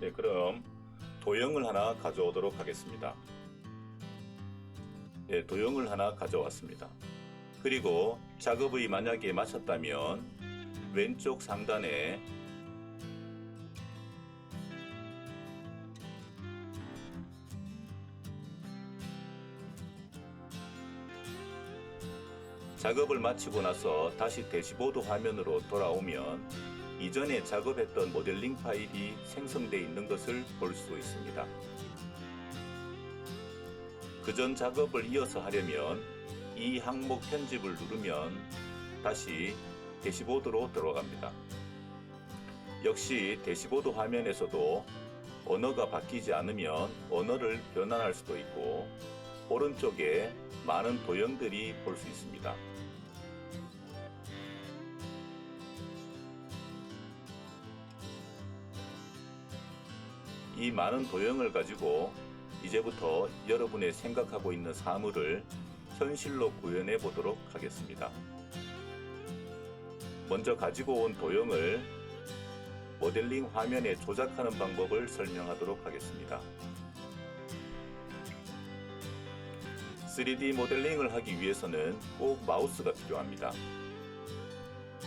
네, 그럼 도형을 하나 가져오도록 하겠습니다. 네, 도형을 하나 가져왔습니다. 그리고 작업이 만약에 마쳤다면 왼쪽 상단에 작업을 마치고 나서 다시 대시보드 화면으로 돌아오면 이전에 작업했던 모델링 파일이 생성되어 있는 것을 볼 수 있습니다. 그전 작업을 이어서 하려면 이 항목 편집을 누르면 다시 대시보드로 들어갑니다. 역시 대시보드 화면에서도 언어가 바뀌지 않으면 언어를 변환할 수도 있고 오른쪽에 많은 도형들이 볼 수 있습니다. 이 많은 도형을 가지고 이제부터 여러분의 생각하고 있는 사물을 현실로 구현해 보도록 하겠습니다. 먼저 가지고 온 도형을 모델링 화면에 조작하는 방법을 설명하도록 하겠습니다. 3D 모델링을 하기 위해서는 꼭 마우스가 필요합니다.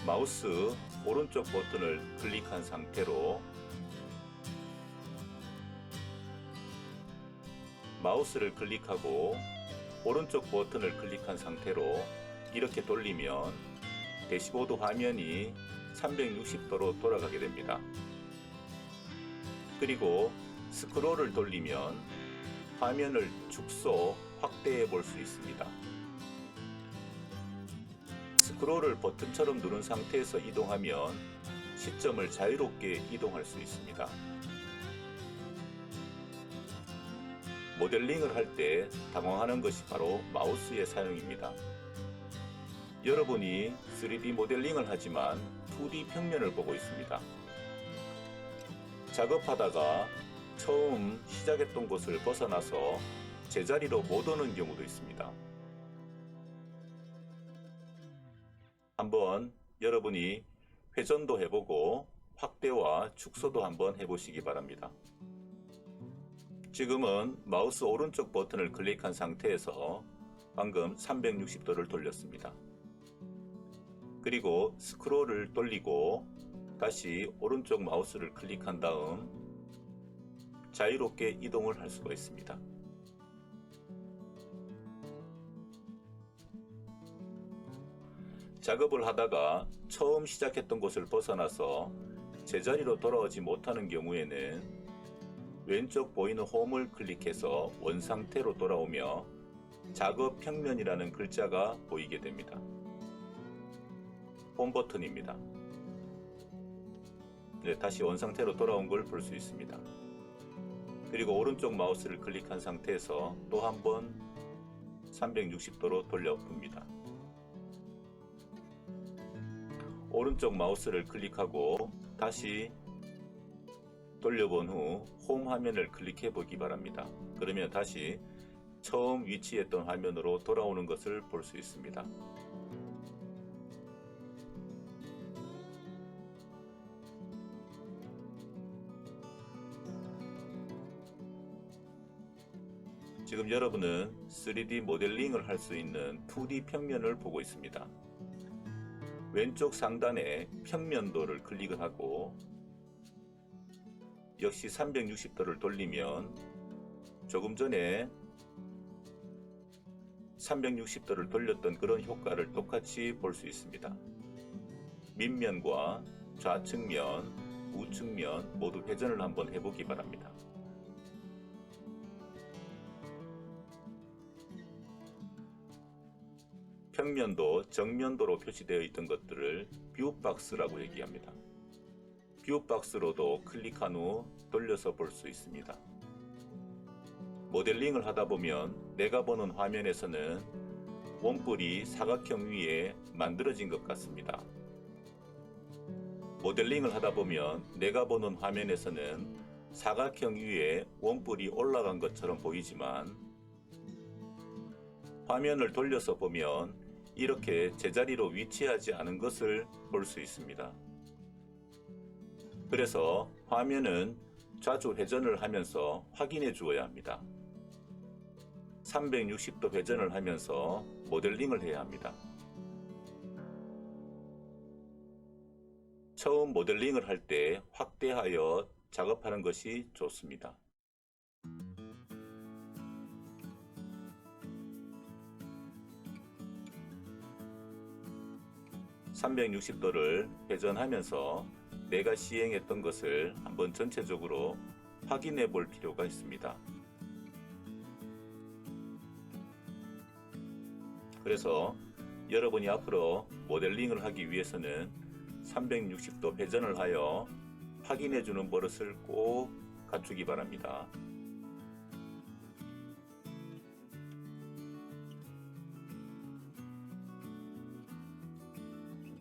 마우스 오른쪽 버튼을 클릭한 상태로 마우스를 클릭하고 오른쪽 버튼을 클릭한 상태로 이렇게 돌리면 대시보드 화면이 360도로 돌아가게 됩니다. 그리고 스크롤을 돌리면 화면을 축소, 확대해 볼 수 있습니다. 스크롤을 버튼처럼 누른 상태에서 이동하면 시점을 자유롭게 이동할 수 있습니다. 모델링을 할 때 당황하는 것이 바로 마우스의 사용입니다. 여러분이 3D 모델링을 하지만 2D 평면을 보고 있습니다. 작업하다가 처음 시작했던 곳을 벗어나서 제자리로 못 오는 경우도 있습니다. 한번 여러분이 회전도 해보고 확대와 축소도 한번 해보시기 바랍니다. 지금은 마우스 오른쪽 버튼을 클릭한 상태에서 방금 360도를 돌렸습니다. 그리고 스크롤을 돌리고 다시 오른쪽 마우스를 클릭한 다음 자유롭게 이동을 할 수가 있습니다. 작업을 하다가 처음 시작했던 곳을 벗어나서 제자리로 돌아오지 못하는 경우에는 왼쪽 보이는 홈을 클릭해서 원상태로 돌아오며 작업 평면이라는 글자가 보이게 됩니다. 홈 버튼입니다. 네, 다시 원상태로 돌아온 걸 볼 수 있습니다. 그리고 오른쪽 마우스를 클릭한 상태에서 또 한번 360도로 돌려봅니다. 오른쪽 마우스를 클릭하고 다시 돌려본 후 홈 화면을 클릭해 보기 바랍니다. 그러면 다시 처음 위치했던 화면으로 돌아오는 것을 볼 수 있습니다. 지금 여러분은 3D 모델링을 할 수 있는 2D 평면을 보고 있습니다. 왼쪽 상단에 평면도를 클릭을 하고 역시 360도를 돌리면 조금 전에 360도를 돌렸던 그런 효과를 똑같이 볼 수 있습니다. 밑면과 좌측면, 우측면 모두 회전을 한번 해보기 바랍니다. 평면도, 정면도로 표시되어 있던 것들을 뷰박스라고 얘기합니다. 뷰박스로도 클릭한 후 돌려서 볼 수 있습니다. 모델링을 하다 보면 내가 보는 화면에서는 원뿔이 사각형 위에 만들어진 것 같습니다. 모델링을 하다 보면 내가 보는 화면에서는 사각형 위에 원뿔이 올라간 것처럼 보이지만 화면을 돌려서 보면 이렇게 제자리로 위치하지 않은 것을 볼 수 있습니다. 그래서 화면은 자주 회전을 하면서 확인해 주어야 합니다. 360도 회전을 하면서 모델링을 해야 합니다. 처음 모델링을 할 때 확대하여 작업하는 것이 좋습니다. (360도를) 회전하면서 내가 시행했던 것을 한번 전체적으로 확인해 볼 필요가 있습니다. 그래서 여러분이 앞으로 모델링을 하기 위해서는 360도 회전을 하여 확인해 주는 버릇을 꼭 갖추기 바랍니다.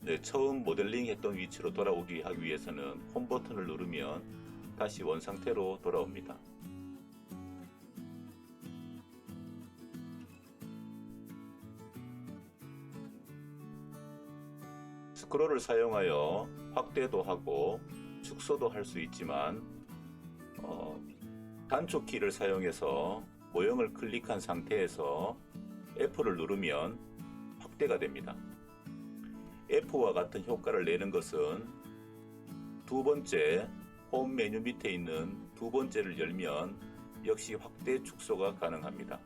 네, 처음 모델링 했던 위치로 돌아오기 하기 위해서는 홈 버튼을 누르면 다시 원상태로 돌아옵니다. 스크롤을 사용하여 확대도 하고 축소도 할 수 있지만 단축키를 사용해서 모형을 클릭한 상태에서 F를 누르면 확대가 됩니다. F와 같은 효과를 내는 것은 두 번째 홈 메뉴 밑에 있는 두 번째를 열면 역시 확대 축소가 가능합니다.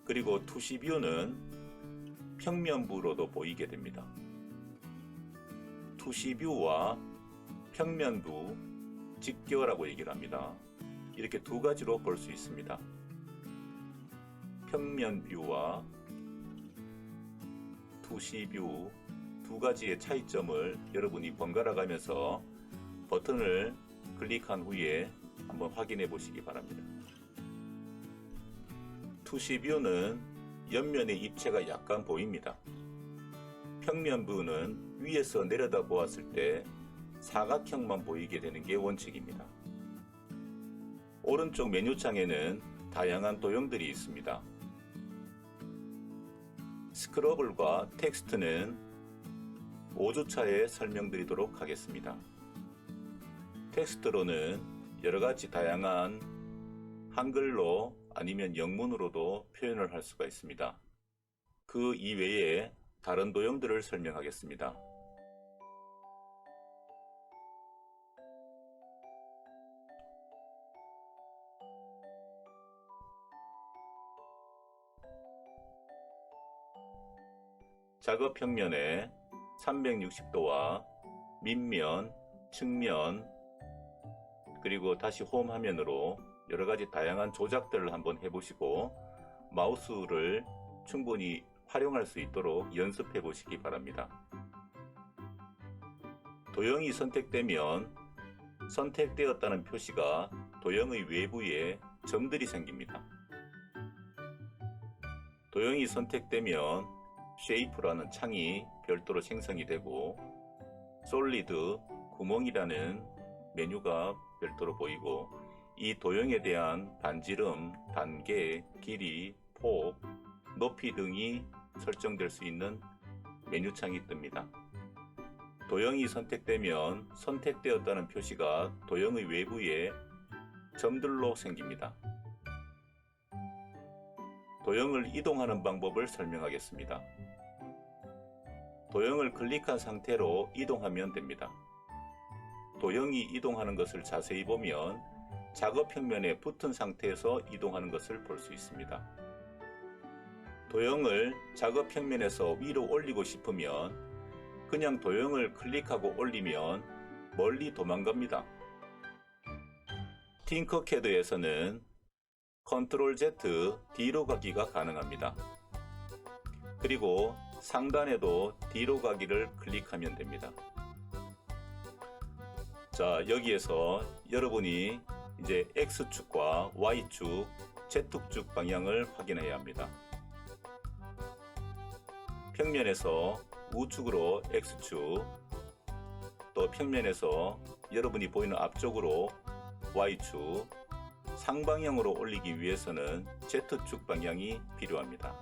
그리고 투시 뷰는 평면부로도 보이게 됩니다. 투시 뷰와 평면부, 직겨라고 얘기를 합니다. 이렇게 두 가지로 볼 수 있습니다. 평면 뷰와 투시 뷰 두 가지의 차이점을 여러분이 번갈아 가면서 버튼을 클릭한 후에 한번 확인해 보시기 바랍니다. 투시 뷰는 옆면의 입체가 약간 보입니다. 평면 뷰는 위에서 내려다 보았을 때 사각형만 보이게 되는 게 원칙입니다. 오른쪽 메뉴창에는 다양한 도형들이 있습니다. 스크러블과 텍스트는 5주차에 설명드리도록 하겠습니다. 텍스트로는 여러가지 다양한 한글로 아니면 영문으로도 표현을 할 수가 있습니다. 그 이외에 다른 도형들을 설명하겠습니다. 작업 평면에 360도와 밑면, 측면, 그리고 다시 홈 화면으로 여러가지 다양한 조작들을 한번 해보시고 마우스를 충분히 활용할 수 있도록 연습해 보시기 바랍니다. 도형이 선택되면 선택되었다는 표시가 도형의 외부에 점들이 생깁니다. 도형이 선택되면 쉐이프라는 창이 별도로 생성이 되고 솔리드, 구멍이라는 메뉴가 별도로 보이고 이 도형에 대한 반지름, 단계, 길이, 폭, 높이 등이 설정될 수 있는 메뉴창이 뜹니다. 도형이 선택되면 선택되었다는 표시가 도형의 외부에 점들로 생깁니다. 도형을 이동하는 방법을 설명하겠습니다. 도형을 클릭한 상태로 이동하면 됩니다. 도형이 이동하는 것을 자세히 보면 작업 평면에 붙은 상태에서 이동하는 것을 볼 수 있습니다. 도형을 작업 평면에서 위로 올리고 싶으면 그냥 도형을 클릭하고 올리면 멀리 도망갑니다. 팅커캐드에서는 컨트롤 Z 뒤로 가기가 가능합니다. 그리고 상단에도 뒤로 가기를 클릭하면 됩니다. 자, 여기에서 여러분이 이제 X축과 Y축, Z축 방향을 확인해야 합니다. 평면에서 우측으로 X축, 또 평면에서 여러분이 보이는 앞쪽으로 Y축, 상방향으로 올리기 위해서는 Z축 방향이 필요합니다.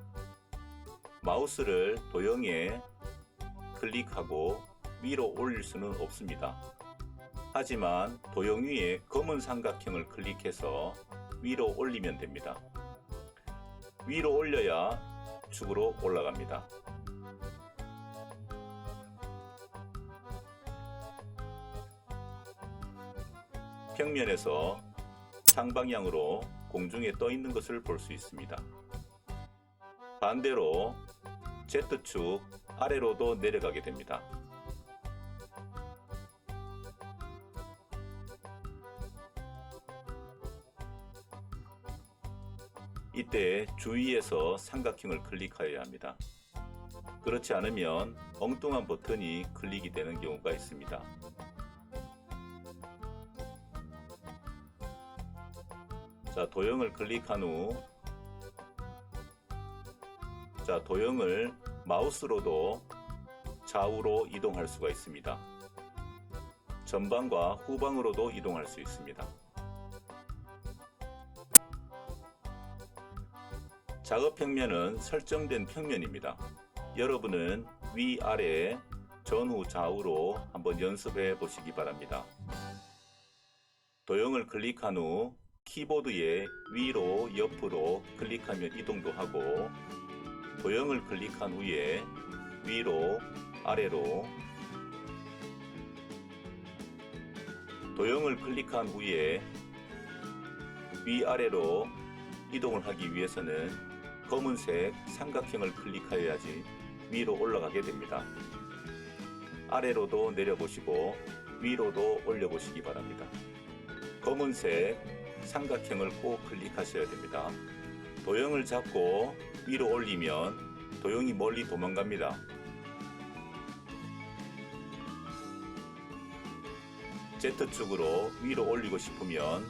마우스를 도형에 클릭하고 위로 올릴 수는 없습니다. 하지만 도형 위에 검은 삼각형을 클릭해서 위로 올리면 됩니다. 위로 올려야 축으로 올라갑니다. 평면에서 상방향으로 공중에 떠 있는 것을 볼 수 있습니다. 반대로 Z축 아래로도 내려가게 됩니다. 이때 주위에서 삼각형을 클릭하여야 합니다. 그렇지 않으면 엉뚱한 버튼이 클릭이 되는 경우가 있습니다. 자, 도형을 클릭한 후 도형을 마우스로도 좌우로 이동할 수가 있습니다. 전방과 후방으로도 이동할 수 있습니다. 작업 평면은 설정된 평면입니다. 여러분은 위아래 전후 좌우로 한번 연습해 보시기 바랍니다. 도형을 클릭한 후 키보드에 위로 옆으로 클릭하면 이동도 하고, 도형을 클릭한 후에 위로 아래로, 도형을 클릭한 후에 위아래로 이동을 하기 위해서는 검은색 삼각형을 클릭하여야지 위로 올라가게 됩니다. 아래로도 내려보시고 위로도 올려보시기 바랍니다. 검은색 삼각형을 꼭 클릭하셔야 됩니다. 도형을 잡고 위로 올리면 도형이 멀리 도망갑니다. Z축으로 위로 올리고 싶으면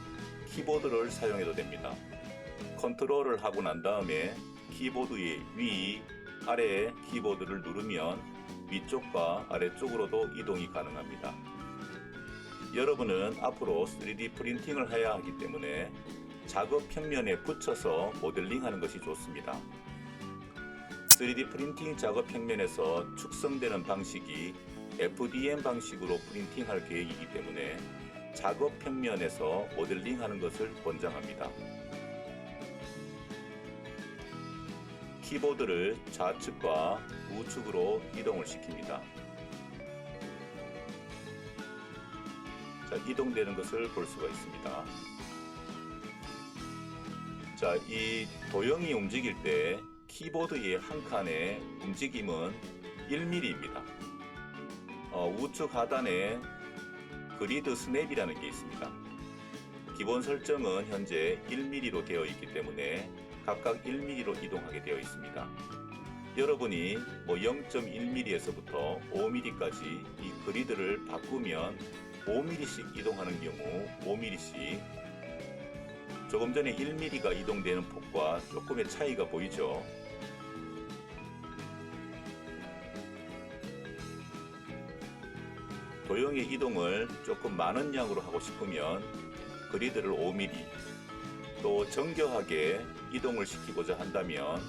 키보드를 사용해도 됩니다. 컨트롤을 하고 난 다음에 키보드의 위, 아래 키보드를 누르면 위쪽과 아래쪽으로도 이동이 가능합니다. 여러분은 앞으로 3D 프린팅을 해야 하기 때문에 작업 평면에 붙여서 모델링하는 것이 좋습니다. 3D 프린팅 작업 평면에서 축성되는 방식이 FDM 방식으로 프린팅할 계획이기 때문에 작업 평면에서 모델링하는 것을 권장합니다. 키보드를 좌측과 우측으로 이동을 시킵니다. 자, 이동되는 것을 볼 수가 있습니다. 자, 이 도형이 움직일 때 키보드의 한 칸의 움직임은 1mm입니다. 우측 하단에 그리드 스냅이라는 게 있습니다. 기본 설정은 현재 1mm로 되어 있기 때문에 각각 1mm로 이동하게 되어 있습니다. 여러분이 0.1mm에서부터 5mm까지 이 그리드를 바꾸면 5mm씩 이동하는 경우 5mm씩, 조금 전에 1mm가 이동되는 폭과 조금의 차이가 보이죠? 도형의 이동을 조금 많은 양으로 하고 싶으면 그리드를 5mm, 또 정교하게 이동을 시키고자 한다면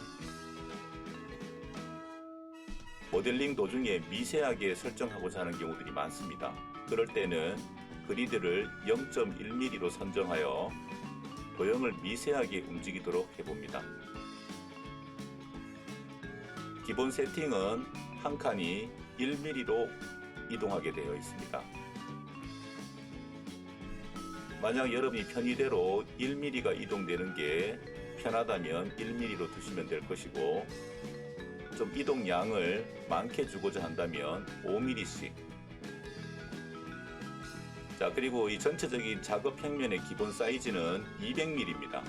모델링 도중에 미세하게 설정하고자 하는 경우들이 많습니다. 그럴 때는 그리드를 0.1mm로 선정하여 도형을 미세하게 움직이도록 해봅니다. 기본 세팅은 한 칸이 1mm로 이동하게 되어 있습니다. 만약 여러분이 편의대로 1mm가 이동되는 게 편하다면 1mm로 두시면 될 것이고, 좀 이동량을 많게 주고자 한다면 5mm씩. 자, 그리고 이 전체적인 작업 평면의 기본 사이즈는 200mm입니다.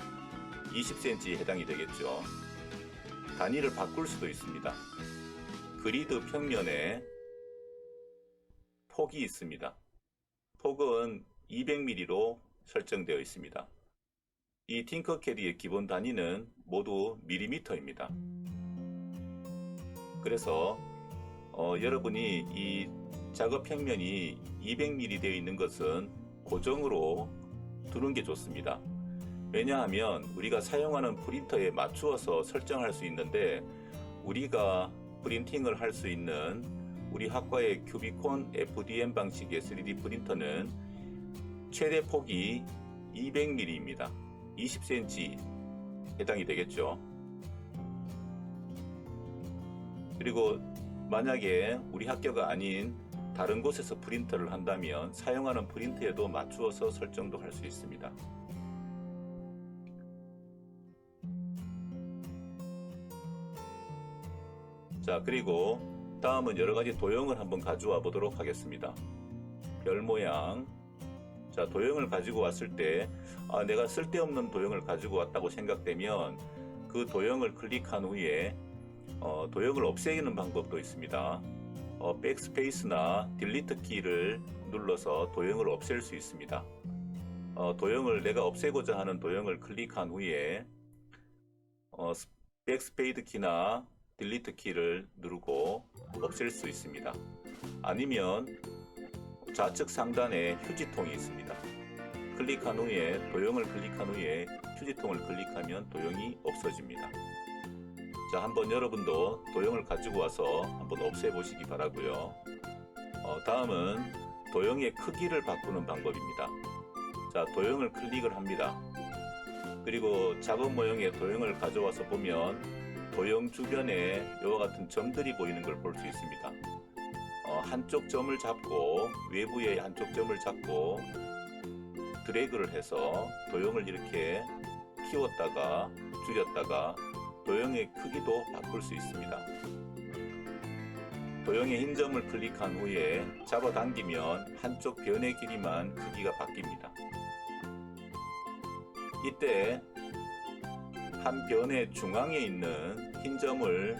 20cm에 해당이 되겠죠. 단위를 바꿀 수도 있습니다. 그리드 평면에 폭이 있습니다. 폭은 200mm로 설정되어 있습니다. 이 팅커캐드의 기본 단위는 모두 밀리미터입니다. 그래서 여러분이 이 작업 평면이 200mm 되어 있는 것은 고정으로 두는 게 좋습니다. 왜냐하면 우리가 사용하는 프린터에 맞추어서 설정할 수 있는데, 우리가 프린팅을 할 수 있는 우리 학과의 큐비콘 FDM 방식의 3D 프린터는 최대 폭이 200mm입니다. 20cm 해당이 되겠죠. 그리고 만약에 우리 학교가 아닌 다른 곳에서 프린터를 한다면 사용하는 프린터에도 맞추어서 설정도 할 수 있습니다. 자, 그리고 다음은 여러가지 도형을 한번 가져와 보도록 하겠습니다. 별 모양. 자, 도형을 가지고 왔을 때 내가 쓸데없는 도형을 가지고 왔다고 생각되면 그 도형을 클릭한 후에 도형을 없애는 방법도 있습니다. 백스페이스나 딜리트 키를 눌러서 도형을 없앨 수 있습니다. 도형을 내가 없애고자 하는 도형을 클릭한 후에 백스페이드 키나 딜리트 키를 누르고 없앨 수 있습니다. 아니면 좌측 상단에 휴지통이 있습니다. 클릭한 후에 도형을 클릭한 후에 휴지통을 클릭하면 도형이 없어집니다. 자, 한번 여러분도 도형을 가지고 와서 한번 없애 보시기 바라고요. 다음은 도형의 크기를 바꾸는 방법입니다. 자, 도형을 클릭을 합니다. 그리고 작은 모형의 도형을 가져와서 보면 도형 주변에 이와 같은 점들이 보이는 걸 볼 수 있습니다. 한쪽 점을 잡고 외부의 한쪽 점을 잡고 드래그를 해서 도형을 이렇게 키웠다가 줄였다가 도형의 크기도 바꿀 수 있습니다. 도형의 흰 점을 클릭한 후에 잡아당기면 한쪽 변의 길이만 크기가 바뀝니다. 이때 한 변의 중앙에 있는 흰 점을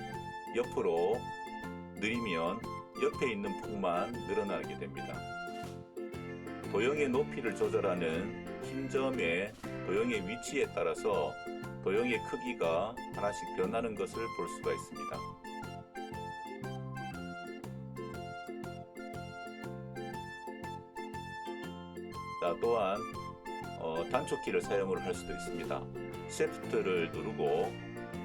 옆으로 늘리면 옆에 있는 폭만 늘어나게 됩니다. 도형의 높이를 조절하는 흰 점의 도형의 위치에 따라서 도형의 크기가 하나씩 변하는 것을 볼 수가 있습니다. 자, 또한 단축키를 사용을 할 수도 있습니다. Shift를 누르고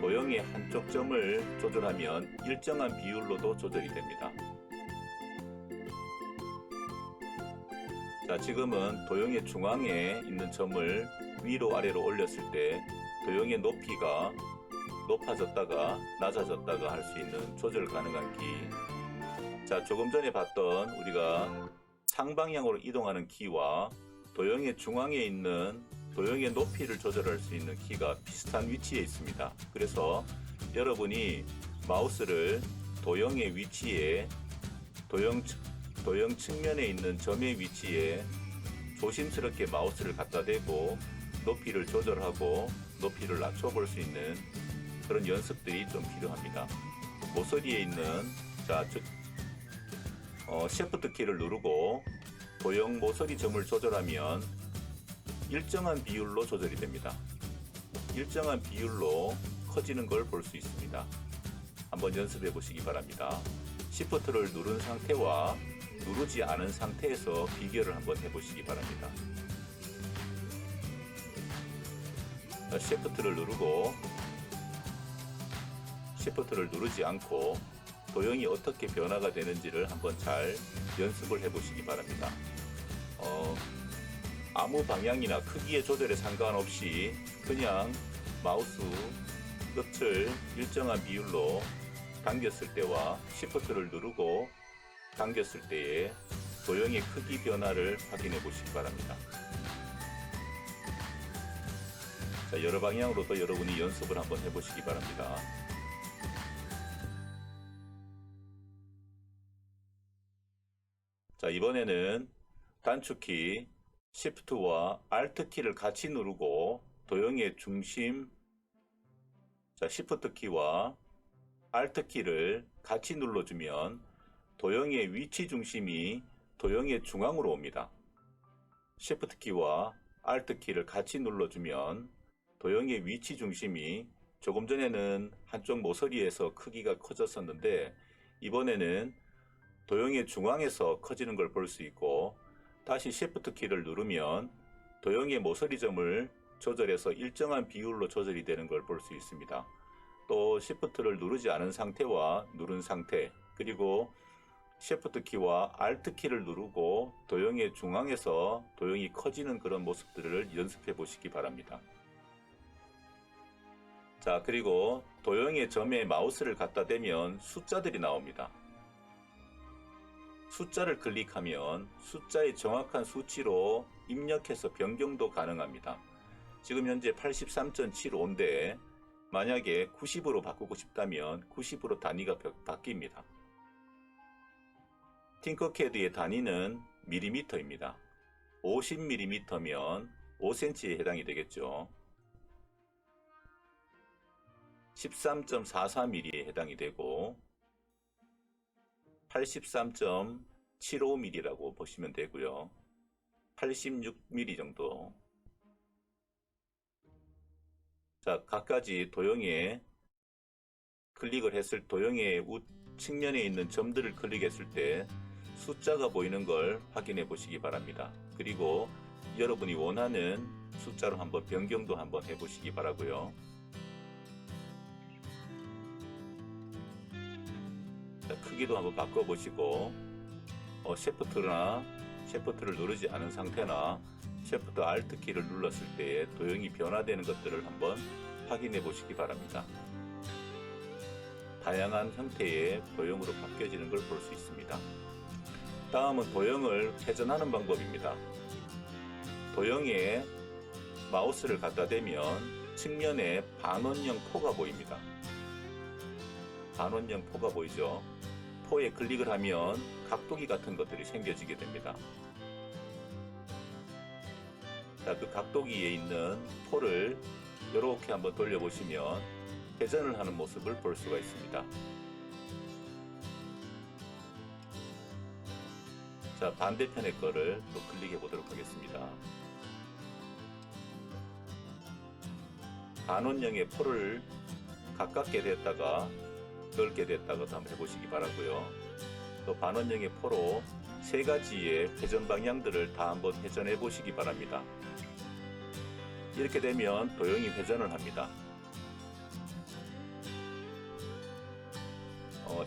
도형의 한쪽 점을 조절하면 일정한 비율로도 조절이 됩니다. 자, 지금은 도형의 중앙에 있는 점을 위로 아래로 올렸을 때 도형의 높이가 높아졌다가 낮아졌다가 할 수 있는 조절 가능한 키. 자, 조금 전에 봤던 우리가 상방향으로 이동하는 키와 도형의 중앙에 있는 도형의 높이를 조절할 수 있는 키가 비슷한 위치에 있습니다. 그래서 여러분이 마우스를 도형의 위치에 도형 측면에 있는 점의 위치에 조심스럽게 마우스를 갖다 대고 높이를 조절하고 높이를 낮춰볼 수 있는 그런 연습들이 좀 필요합니다. 모서리에 있는 Shift 키를 누르고 도형 모서리 점을 조절하면 일정한 비율로 조절이 됩니다. 일정한 비율로 커지는 걸 볼 수 있습니다. 한번 연습해 보시기 바랍니다. Shift를 누른 상태와 누르지 않은 상태에서 비교를 한번 해보시기 바랍니다. Shift를 누르고 Shift를 누르지 않고 도형이 어떻게 변화가 되는지를 한번 잘 연습을 해보시기 바랍니다. 아무 방향이나 크기의 조절에 상관없이 그냥 마우스 끝을 일정한 비율로 당겼을 때와 Shift를 누르고 당겼을 때의 도형의 크기 변화를 확인해 보시기 바랍니다. 자, 여러 방향으로도 여러분이 연습을 한번 해보시기 바랍니다. 자, 이번에는 단축키 Shift와 Alt 키를 같이 누르고 도형의 중심, 자, Shift 키와 Alt 키를 같이 눌러주면 도형의 위치 중심이 도형의 중앙으로 옵니다. Shift 키와 Alt 키를 같이 눌러주면 도형의 위치 중심이 조금 전에는 한쪽 모서리에서 크기가 커졌었는데 이번에는 도형의 중앙에서 커지는 걸 볼 수 있고 다시 Shift 키를 누르면 도형의 모서리 점을 조절해서 일정한 비율로 조절이 되는 걸 볼 수 있습니다. 또 Shift를 누르지 않은 상태와 누른 상태 그리고 Shift 키와 Alt 키를 누르고 도형의 중앙에서 도형이 커지는 그런 모습들을 연습해 보시기 바랍니다. 자, 그리고 도형의 점에 마우스를 갖다 대면 숫자들이 나옵니다. 숫자를 클릭하면 숫자의 정확한 수치로 입력해서 변경도 가능합니다. 지금 현재 83.75인데 만약에 90으로 바꾸고 싶다면 90으로 단위가 바뀝니다. 팅커캐드의 단위는 밀리미터입니다. 50mm면 5cm에 해당이 되겠죠. 13.44mm에 해당이 되고 83.75mm라고 보시면 되고요. 86mm 정도. 자, 각가지 도형에 클릭을 했을 도형의 측면에 있는 점들을 클릭했을 때 숫자가 보이는 걸 확인해 보시기 바랍니다. 그리고 여러분이 원하는 숫자로 한번 변경도 한번 해 보시기 바라고요. 자, 크기도 한번 바꿔 보시고 Shift를 누르지 않은 상태나 Shift Alt 키를 눌렀을 때 도형이 변화되는 것들을 한번 확인해 보시기 바랍니다. 다양한 형태의 도형으로 바뀌어지는 걸 볼 수 있습니다. 다음은 도형을 회전하는 방법입니다. 도형에 마우스를 갖다 대면 측면에 반원형 포가 보입니다. 반원형 포가 보이죠? 포에 클릭을 하면 각도기 같은 것들이 생겨지게 됩니다. 자, 그 각도기에 있는 포를 이렇게 한번 돌려보시면 회전을 하는 모습을 볼 수가 있습니다. 자, 반대편의 거를 또 클릭해 보도록 하겠습니다. 반원형의 포를 가깝게 됐다가 넓게 됐다가 한번 해보시기 바라고요. 또 반원형의 포로 세 가지의 회전 방향들을 다 한번 회전해 보시기 바랍니다. 이렇게 되면 도형이 회전을 합니다.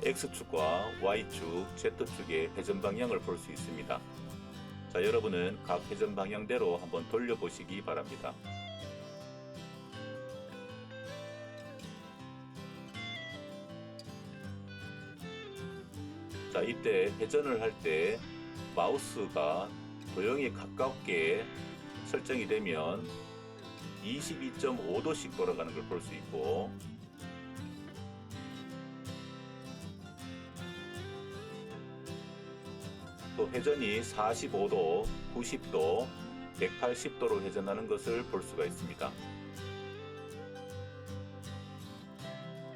X축과 Y축, Z축의 회전 방향을 볼 수 있습니다. 자, 여러분은 각 회전 방향대로 한번 돌려보시기 바랍니다. 자, 이때 회전을 할 때 마우스가 도형에 가깝게 설정이 되면 22.5도씩 돌아가는 걸 볼 수 있고, 또 회전이 45도, 90도, 180도로 회전하는 것을 볼 수가 있습니다.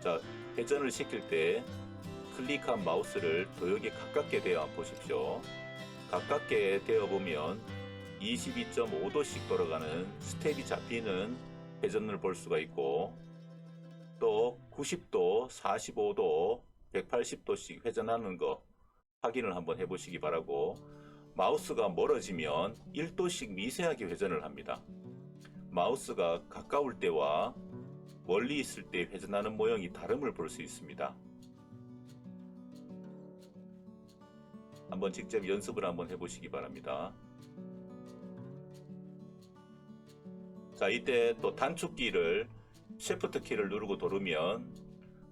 자, 회전을 시킬 때 클릭한 마우스를 도형에 가깝게 대어 보십시오. 가깝게 대어 보면 22.5도씩 돌아가는 스텝이 잡히는 회전을 볼 수가 있고, 또 90도, 45도, 180도씩 회전하는 거 확인을 한번 해보시기 바라고, 마우스가 멀어지면 1도씩 미세하게 회전을 합니다. 마우스가 가까울 때와 멀리 있을 때 회전하는 모형이 다름을 볼 수 있습니다. 한번 직접 연습을 한번 해보시기 바랍니다. 자, 이때 또 단축키를 Shift 키를 누르고 도르면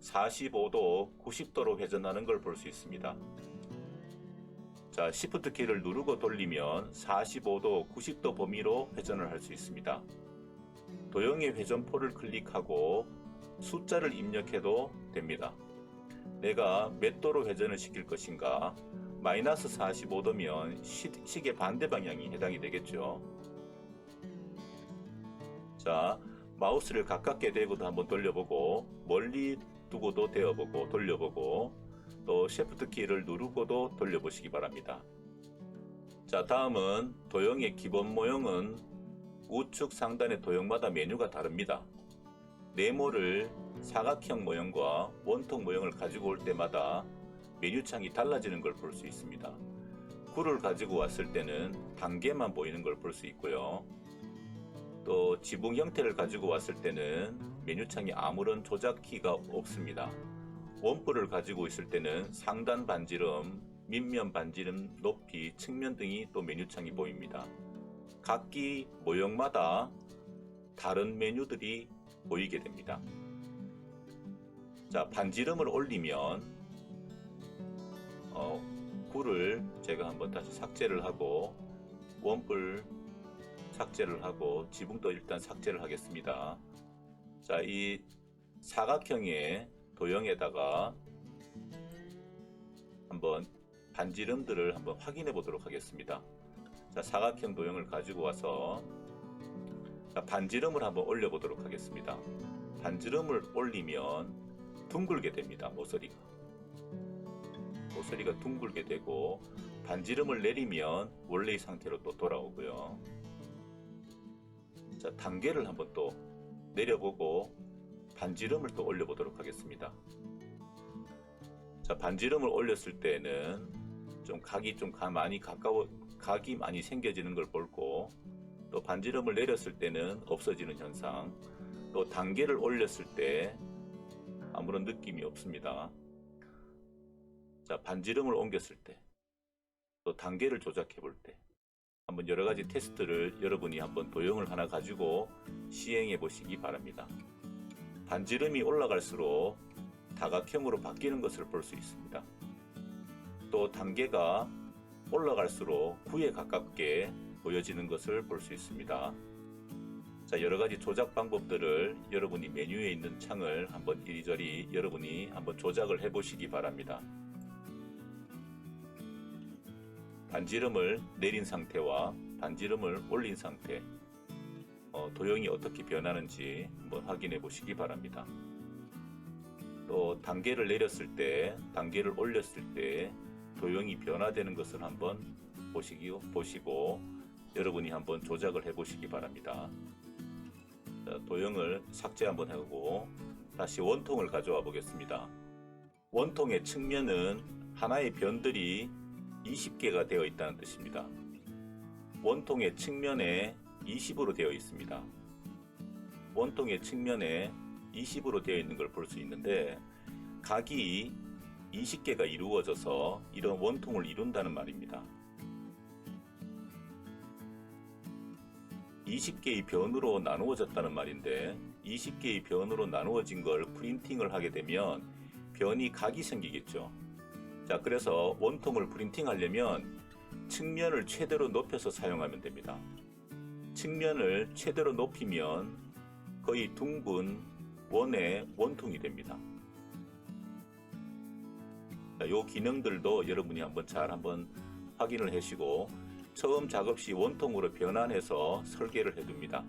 45도, 90도로 회전하는 걸 볼 수 있습니다. 자, Shift 키를 누르고 돌리면 45도, 90도 범위로 회전을 할 수 있습니다. 도형의 회전포를 클릭하고 숫자를 입력해도 됩니다. 내가 몇 도로 회전을 시킬 것인가? 마이너스 45도면 시계 반대 방향이 해당이 되겠죠. 자, 마우스를 가깝게 대고도 한번 돌려보고, 멀리 두고도 대어보고 돌려보고, 또 Shift 키를 누르고도 돌려보시기 바랍니다. 자, 다음은 도형의 기본 모형은 우측 상단의 도형마다 메뉴가 다릅니다. 네모를 사각형 모형과 원통 모형을 가지고 올 때마다 메뉴창이 달라지는 걸 볼 수 있습니다. 굴을 가지고 왔을 때는 단계만 보이는 걸 볼 수 있고요. 또 지붕 형태를 가지고 왔을 때는 메뉴창에 아무런 조작 키가 없습니다. 원뿔을 가지고 있을 때는 상단 반지름, 밑면 반지름, 높이, 측면 등이 또 메뉴창이 보입니다. 각기 모형마다 다른 메뉴들이 보이게 됩니다. 자, 반지름을 올리면 굴을 제가 한번 다시 삭제를 하고 원뿔 삭제를 하고 지붕도 일단 삭제를 하겠습니다. 자, 이 사각형의 도형에다가 한번 반지름들을 한번 확인해 보도록 하겠습니다. 자, 사각형 도형을 가지고 와서 자, 반지름을 한번 올려 보도록 하겠습니다. 반지름을 올리면 둥글게 됩니다. 모서리가 둥글게 되고, 반지름을 내리면 원래의 상태로 또 돌아오고요. 자, 단계를 한번 또 내려보고 반지름을 또 올려 보도록 하겠습니다. 자, 반지름을 올렸을 때는 좀 각이 각이 많이 생겨지는 걸 보고, 또 반지름을 내렸을 때는 없어지는 현상, 또 단계를 올렸을 때 아무런 느낌이 없습니다. 자, 반지름을 옮겼을 때, 또 단계를 조작해 볼 때, 한번 여러 가지 테스트를 여러분이 한번 도형을 하나 가지고 시행해 보시기 바랍니다. 반지름이 올라갈수록 다각형으로 바뀌는 것을 볼 수 있습니다. 또 단계가 올라갈수록 구에 가깝게 보여지는 것을 볼 수 있습니다. 자, 여러 가지 조작 방법들을 여러분이 메뉴에 있는 창을 한번 이리저리 여러분이 한번 조작을 해 보시기 바랍니다. 반지름을 내린 상태와 반지름을 올린 상태, 도형이 어떻게 변하는지 한번 확인해 보시기 바랍니다. 또 단계를 내렸을 때, 단계를 올렸을 때 도형이 변화되는 것을 한번 보시고 여러분이 한번 조작을 해 보시기 바랍니다. 자, 도형을 삭제 한번 하고 다시 원통을 가져와 보겠습니다. 원통의 측면은 하나의 변들이 20개가 되어 있다는 뜻입니다. 원통의 측면에 20으로 되어 있습니다. 원통의 측면에 20으로 되어 있는 걸 볼 수 있는데, 각이 20개가 이루어져서 이런 원통을 이룬다는 말입니다. 20개의 변으로 나누어졌다는 말인데, 20개의 변으로 나누어진 걸 프린팅을 하게 되면 변이 각이 생기겠죠. 자, 그래서 원통을 프린팅하려면 측면을 최대로 높여서 사용하면 됩니다. 측면을 최대로 높이면 거의 둥근 원의 원통이 됩니다. 자, 이 기능들도 여러분이 한번 확인을 하시고 처음 작업 시 원통으로 변환해서 설계를 해둡니다.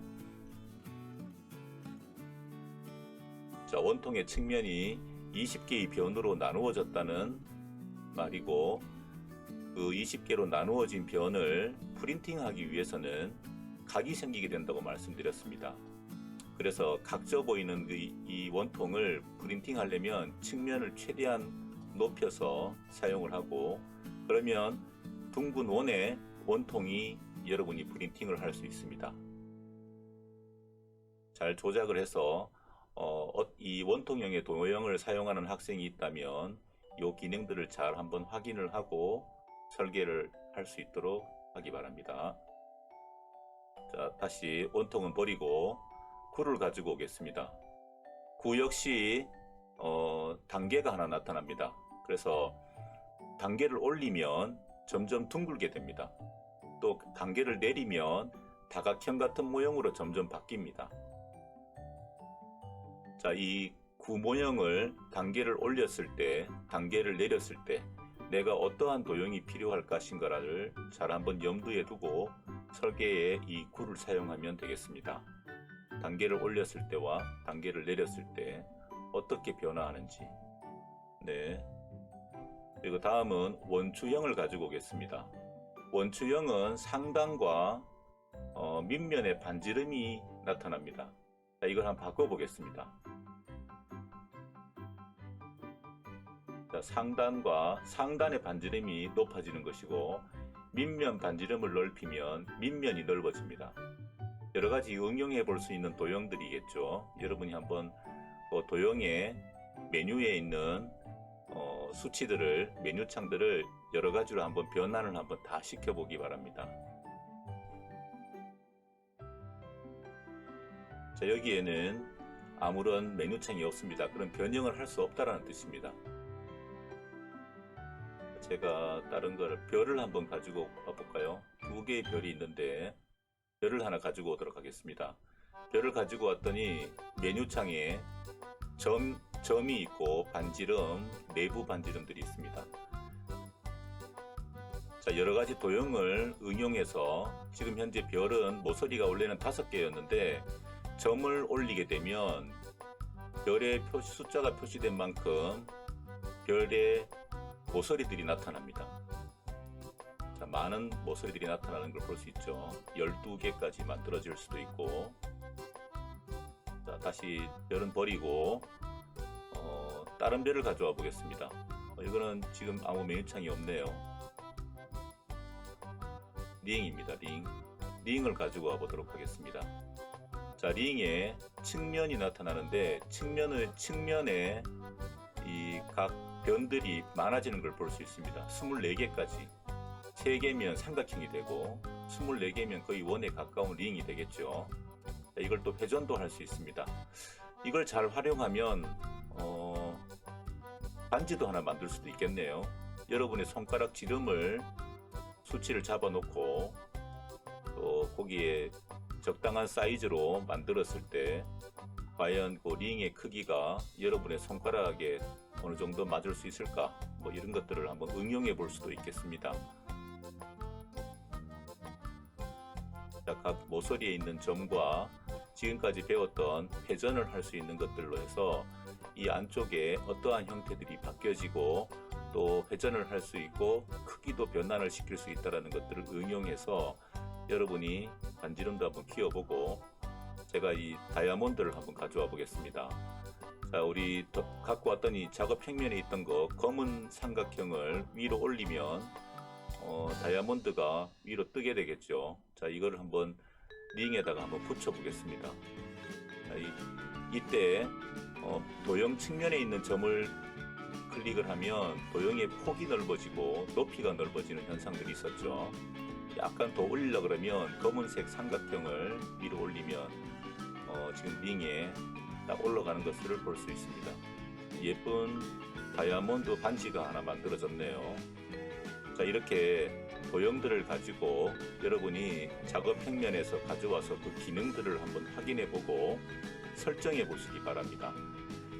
자, 원통의 측면이 20개의 변으로 나누어졌다는 말이고, 그 20개로 나누어진 변을 프린팅하기 위해서는 각이 생기게 된다고 말씀드렸습니다. 그래서 각져 보이는 이 원통을 프린팅하려면 측면을 최대한 높여서 사용을 하고, 그러면 둥근 원의 원통이 여러분이 프린팅을 할 수 있습니다. 잘 조작을 해서 이 원통형의 도형을 사용하는 학생이 있다면 이 기능들을 잘 한번 확인을 하고 설계를 할 수 있도록 하기 바랍니다. 자, 다시 원통은 버리고 굴을 가지고 오겠습니다. 구 역시 단계가 하나 나타납니다. 그래서 단계를 올리면 점점 둥글게 됩니다. 또 단계를 내리면 다각형 같은 모형으로 점점 바뀝니다. 자, 이 구 모형을 단계를 올렸을 때, 단계를 내렸을 때 내가 어떠한 도형이 필요할 것인가를 잘 한번 염두에 두고 설계에 이 굴을 사용하면 되겠습니다. 단계를 올렸을 때와 단계를 내렸을 때 어떻게 변화하는지. 네. 그리고 다음은 원추형을 가지고 오겠습니다. 원추형은 상단과 밑면의 반지름이 나타납니다. 자, 이걸 한번 바꿔보겠습니다. 자, 상단의 반지름이 높아지는 것이고, 밑면 반지름을 넓히면 밑면이 넓어집니다. 여러 가지 응용해 볼 수 있는 도형들이겠죠. 여러분이 한번 도형의 메뉴에 있는 수치들을, 메뉴창들을 여러 가지로 한번 변환을 한번 다 시켜보기 바랍니다. 자, 여기에는 아무런 메뉴창이 없습니다. 그럼 변형을 할 수 없다라는 뜻입니다. 제가 다른 거를 별을 한번 가지고 와볼까요? 두 개의 별이 있는데 별을 하나 가지고 오도록 하겠습니다. 별을 가지고 왔더니 메뉴창에 점이 있고 반지름, 내부 반지름들이 있습니다. 자, 여러 가지 도형을 응용해서 지금 현재 별은 모서리가 원래는 5개였는데 점을 올리게 되면 별의 숫자가 표시된 만큼 별의 모서리들이 나타납니다. 자, 많은 모서리들이 나타나는 걸 볼 수 있죠. 12개까지 만들어질 수도 있고. 자, 다시 별은 버리고 다른 별을 가져와 보겠습니다. 이거는 지금 아무 메뉴창이 없네요. 링입니다. 링을 가지고 와 보도록 하겠습니다. 자, 링에 측면이 나타나는데 측면에 이 각 변들이 많아지는 걸 볼 수 있습니다. 24개까지. 3개면 삼각형이 되고 24개면 거의 원에 가까운 링이 되겠죠. 자, 이걸 또 회전도 할 수 있습니다. 이걸 잘 활용하면 반지도 하나 만들 수도 있겠네요. 여러분의 손가락 지름을 수치를 잡아 놓고 또 거기에 적당한 사이즈로 만들었을 때 과연 그 링의 크기가 여러분의 손가락에 어느 정도 맞을 수 있을까? 뭐 이런 것들을 한번 응용해 볼 수도 있겠습니다. 자, 각 모서리에 있는 점과 지금까지 배웠던 회전을 할 수 있는 것들로 해서 이 안쪽에 어떠한 형태들이 바뀌어지고 또 회전을 할 수 있고 크기도 변환을 시킬 수 있다는 것들을 응용해서 여러분이 반지름도 한번 키워보고 제가 이 다이아몬드를 한번 가져와 보겠습니다. 자, 우리 갖고 왔던 이 작업 평면에 있던 거 검은 삼각형을 위로 올리면 다이아몬드가 위로 뜨게 되겠죠. 자, 이거를 한번 링에다가 한번 붙여 보겠습니다. 자, 이때 도형 측면에 있는 점을 클릭을 하면 도형의 폭이 넓어지고 높이가 넓어지는 현상들이 있었죠. 약간 더 올리려 그러면 검은색 삼각형을 위로 올리면 지금 링에 딱 올라가는 것을 볼 수 있습니다. 예쁜 다이아몬드 반지가 하나 만들어졌네요. 자, 이렇게 도형들을 가지고 여러분이 작업 평면에서 가져와서 그 기능들을 한번 확인해 보고 설정해 보시기 바랍니다.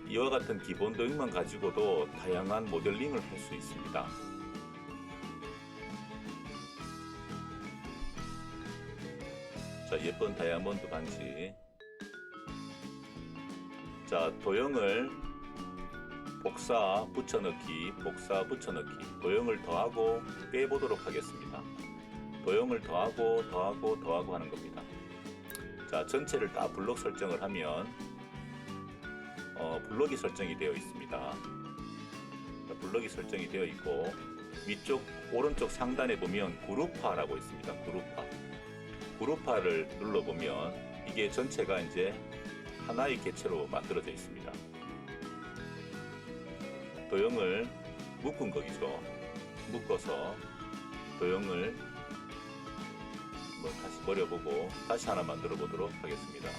이와 같은 기본 도형만 가지고도 다양한 모델링을 할 수 있습니다. 자, 예쁜 다이아몬드 반지. 자, 도형을 복사 붙여넣기, 복사 붙여넣기, 도형을 더하고 빼보도록 하겠습니다. 도형을 더하고 하는 겁니다. 자, 전체를 다 블록 설정을 하면 블록이 설정이 되어 있습니다. 자, 블록이 설정이 되어 있고 위쪽 오른쪽 상단에 보면 그룹화라고 있습니다. 그룹화를 눌러보면 이게 전체가 이제 하나의 개체로 만들어져 있습니다. 도형을 묶은 거기죠. 묶어서 도형을 한번 다시 버려보고 다시 하나 만들어 보도록 하겠습니다.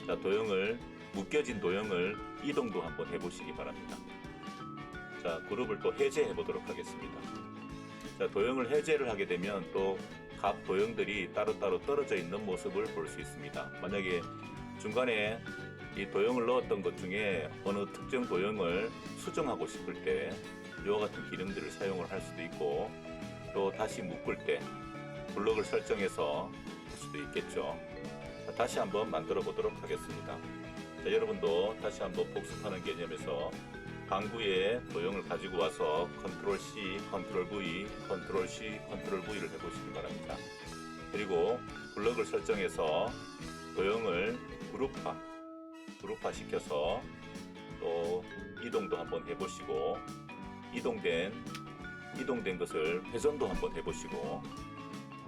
자, 묶여진 도형을 이동도 한번 해보시기 바랍니다. 자, 그룹을 또 해제해 보도록 하겠습니다. 자, 도형을 해제를 하게 되면 또 각 도형들이 따로따로 떨어져 있는 모습을 볼 수 있습니다. 만약에 중간에 이 도형을 넣었던 것 중에 어느 특정 도형을 수정하고 싶을 때 이와 같은 기능들을 사용을 할 수도 있고 또 다시 묶을 때 블록을 설정해서 할 수도 있겠죠. 자, 다시 한번 만들어 보도록 하겠습니다. 자, 여러분도 다시 한번 복습하는 개념에서 방구에 도형을 가지고 와서 컨트롤 C, 컨트롤 V, 컨트롤 C, 컨트롤 V를 해보시기 바랍니다. 그리고 블록을 설정해서 도형을 그룹화 시켜서 또 이동도 한번 해보시고 이동된 것을 회전도 한번 해보시고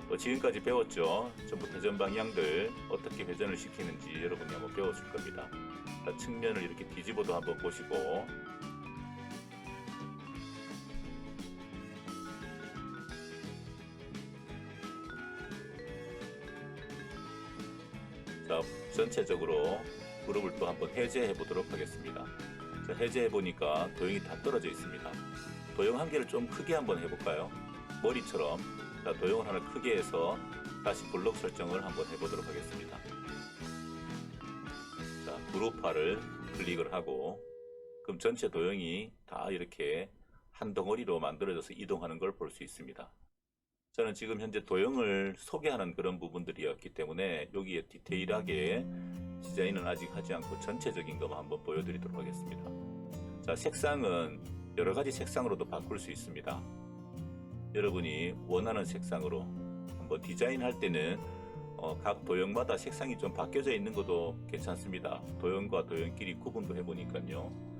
또 지금까지 배웠죠. 전부 회전 방향들 어떻게 회전을 시키는지 여러분이 한번 배웠을 겁니다. 자, 측면을 이렇게 뒤집어도 한번 보시고 자, 전체적으로 그룹을 또 한번 해제해 보도록 하겠습니다. 자, 해제해 보니까 도형이 다 떨어져 있습니다. 도형 한 개를 좀 크게 한번 해볼까요? 머리처럼. 자, 도형을 하나 크게 해서 다시 블록 설정을 한번 해보도록 하겠습니다. 자, 그룹화를 클릭을 하고, 그럼 전체 도형이 다 이렇게 한 덩어리로 만들어져서 이동하는 걸 볼 수 있습니다. 저는 지금 현재 도형을 소개하는 그런 부분들이었기 때문에 여기에 디테일하게 디자인은 아직 하지 않고 전체적인 것만 한번 보여드리도록 하겠습니다. 자, 색상은 여러 가지 색상으로도 바꿀 수 있습니다. 여러분이 원하는 색상으로 한번 디자인할 때는 각 도형마다 색상이 좀 바뀌어져 있는 것도 괜찮습니다. 도형과 도형끼리 구분도 해보니까요.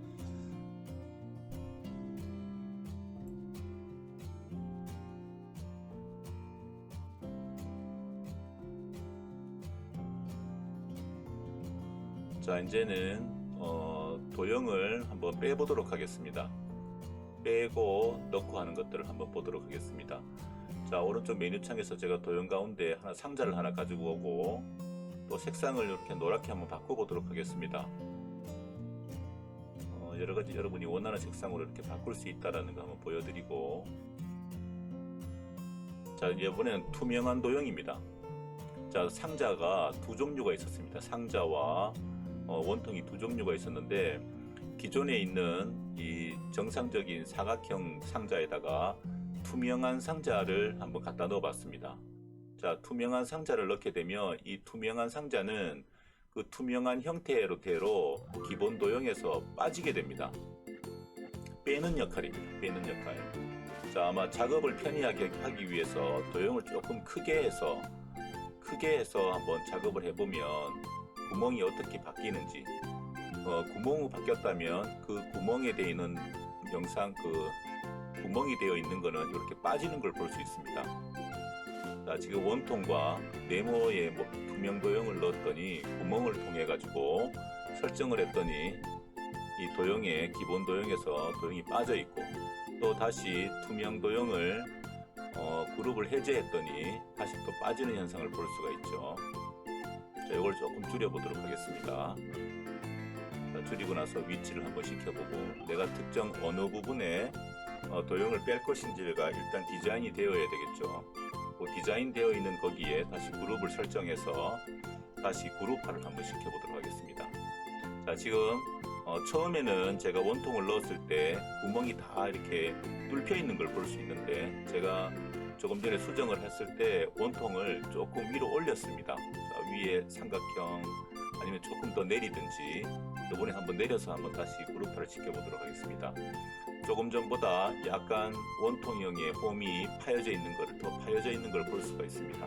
자, 이제는 도형을 한번 빼보도록 하겠습니다. 빼고 넣고 하는 것들을 한번 보도록 하겠습니다. 자, 오른쪽 메뉴창에서 제가 도형 가운데 상자를 하나 가지고 오고, 또 색상을 이렇게 노랗게 한번 바꿔보도록 하겠습니다. 여러가지 여러분이 원하는 색상으로 이렇게 바꿀 수 있다는 거 한번 보여드리고, 자, 이번에는 투명한 도형입니다. 자, 상자가 두 종류가 있었습니다. 상자와 원통이 두 종류가 있었는데, 기존에 있는 이 정상적인 사각형 상자에다가 투명한 상자를 한번 갖다 넣어 봤습니다. 자, 투명한 상자를 넣게 되면 이 투명한 상자는 그 투명한 형태로 기본 도형에서 빠지게 됩니다. 빼는 역할입니다. 빼는 역할. 자, 아마 작업을 편리하게 하기 위해서 도형을 조금 크게 해서 한번 작업을 해보면 구멍이 어떻게 바뀌는지, 구멍이 바뀌었다면 그 구멍에 되어 있는 구멍이 되어 있는 거는 이렇게 빠지는 걸 볼 수 있습니다. 자, 지금 원통과 네모에 투명 도형을 넣었더니 구멍을 통해 가지고 설정을 했더니 이 도형의 기본 도형에서 도형이 빠져 있고, 또 다시 투명 도형을 그룹을 해제했더니 다시 또 빠지는 현상을 볼 수가 있죠. 자, 이걸 조금 줄여보도록 하겠습니다. 자, 줄이고 나서 위치를 한번 시켜보고, 내가 특정 어느 부분에 도형을 뺄 것인지가 일단 디자인이 되어야 되겠죠. 그 디자인 되어 있는 거기에 다시 그룹을 설정해서 다시 그룹화를 한번 시켜보도록 하겠습니다. 자, 지금 처음에는 제가 원통을 넣었을 때 구멍이 다 이렇게 뚫혀 있는 걸 볼 수 있는데, 제가 조금 전에 수정을 했을 때 원통을 조금 위로 올렸습니다. 자, 위에 삼각형 아니면 조금 더 내리든지, 이번에 한번 내려서 한번 다시 그룹화를 시켜보도록 하겠습니다. 조금 전보다 약간 원통형의 홈이 파여져 있는 것을 더 파여져 있는 걸 볼 수가 있습니다.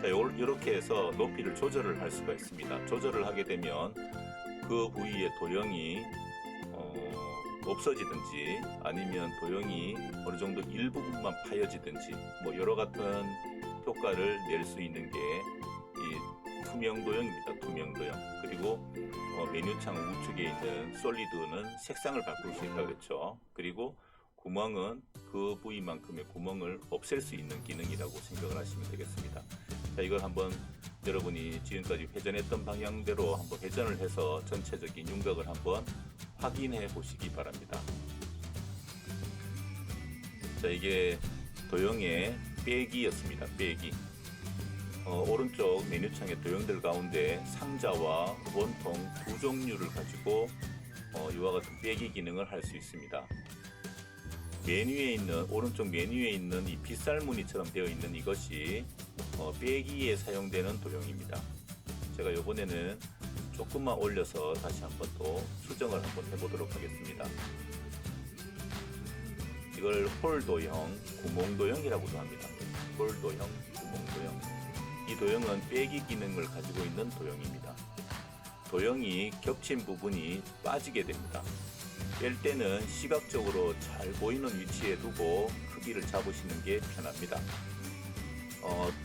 자, 이렇게 해서 높이를 조절을 할 수가 있습니다. 조절을 하게 되면 그 부위의 도형이 없어지든지, 아니면 도형이 어느 정도 일부분만 파여지든지, 뭐 여러 같은 효과를 낼 수 있는 게 이 투명 도형입니다. 투명 도형. 그리고 메뉴창 우측에 있는 솔리드는 색상을 바꿀 수 있다고 그랬죠. 그리고 구멍은 그 부위만큼의 구멍을 없앨 수 있는 기능이라고 생각을 하시면 되겠습니다. 자, 이걸 한번 여러분이 지금까지 회전했던 방향대로 한번 회전을 해서 전체적인 윤곽을 한번 확인해 보시기 바랍니다. 자, 이게 도형의 빼기였습니다. 빼기. 오른쪽 메뉴창의 도형들 가운데 상자와 원통 두 종류를 가지고 이와 같은 빼기 기능을 할 수 있습니다. 오른쪽 메뉴에 있는 이 빗살무늬처럼 되어 있는 이것이 빼기에 사용되는 도형입니다. 제가 이번에는 조금만 올려서 다시 한번 또 수정을 한번 해보도록 하겠습니다. 이걸 홀도형, 구멍도형이라고도 합니다. 홀도형, 구멍도형. 이 도형은 빼기 기능을 가지고 있는 도형입니다. 도형이 겹친 부분이 빠지게 됩니다. 뺄 때는 시각적으로 잘 보이는 위치에 두고 크기를 잡으시는 게 편합니다.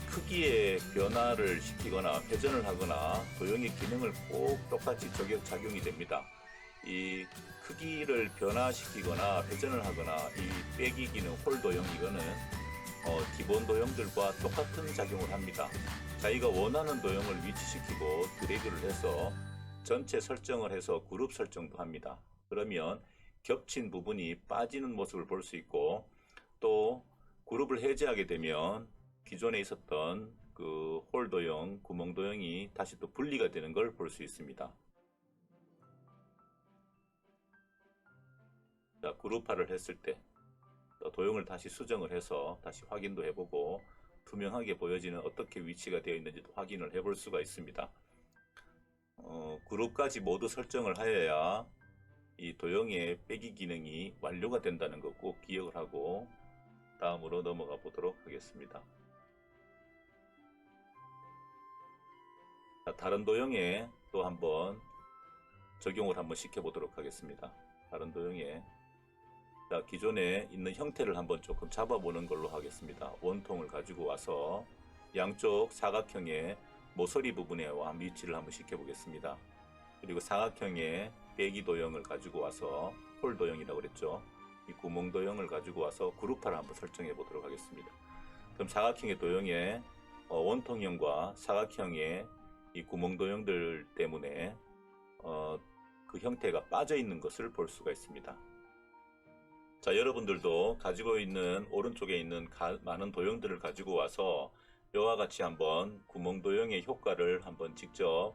크기의 변화를 시키거나 회전을 하거나 도형의 기능을 꼭 똑같이 작용이 됩니다. 이 크기를 변화시키거나 회전을 하거나 이 빼기 기능 홀도형, 이거는 기본 도형들과 똑같은 작용을 합니다. 자기가 원하는 도형을 위치시키고 드래그를 해서 전체 설정을 해서 그룹 설정도 합니다. 그러면 겹친 부분이 빠지는 모습을 볼 수 있고, 또 그룹을 해제하게 되면 기존에 있었던 그 홀 도형, 구멍 도형이 다시 또 분리가 되는 걸 볼 수 있습니다. 자, 그룹화를 했을 때 도형을 다시 수정을 해서 다시 확인도 해보고 투명하게 보여지는 어떻게 위치가 되어 있는지도 확인을 해볼 수가 있습니다. 그룹까지 모두 설정을 하여야 이 도형의 빼기 기능이 완료가 된다는 거 꼭 기억을 하고 다음으로 넘어가 보도록 하겠습니다. 자, 다른 도형에 또 한번 적용을 한번 시켜보도록 하겠습니다. 다른 도형에 자, 기존에 있는 형태를 한번 조금 잡아보는 걸로 하겠습니다. 원통을 가지고 와서 양쪽 사각형의 모서리 부분에 위치를 한번 시켜보겠습니다. 그리고 사각형의 빼기 도형을 가지고 와서 홀 도형이라고 그랬죠. 이 구멍 도형을 가지고 와서 그룹화를 한번 설정해 보도록 하겠습니다. 그럼 사각형의 도형에 원통형과 사각형의 이 구멍 도형들 때문에 그 형태가 빠져 있는 것을 볼 수가 있습니다. 자, 여러분들도 가지고 있는 오른쪽에 있는 많은 도형들을 가지고 와서 이와 같이 한번 구멍 도형의 효과를 한번 직접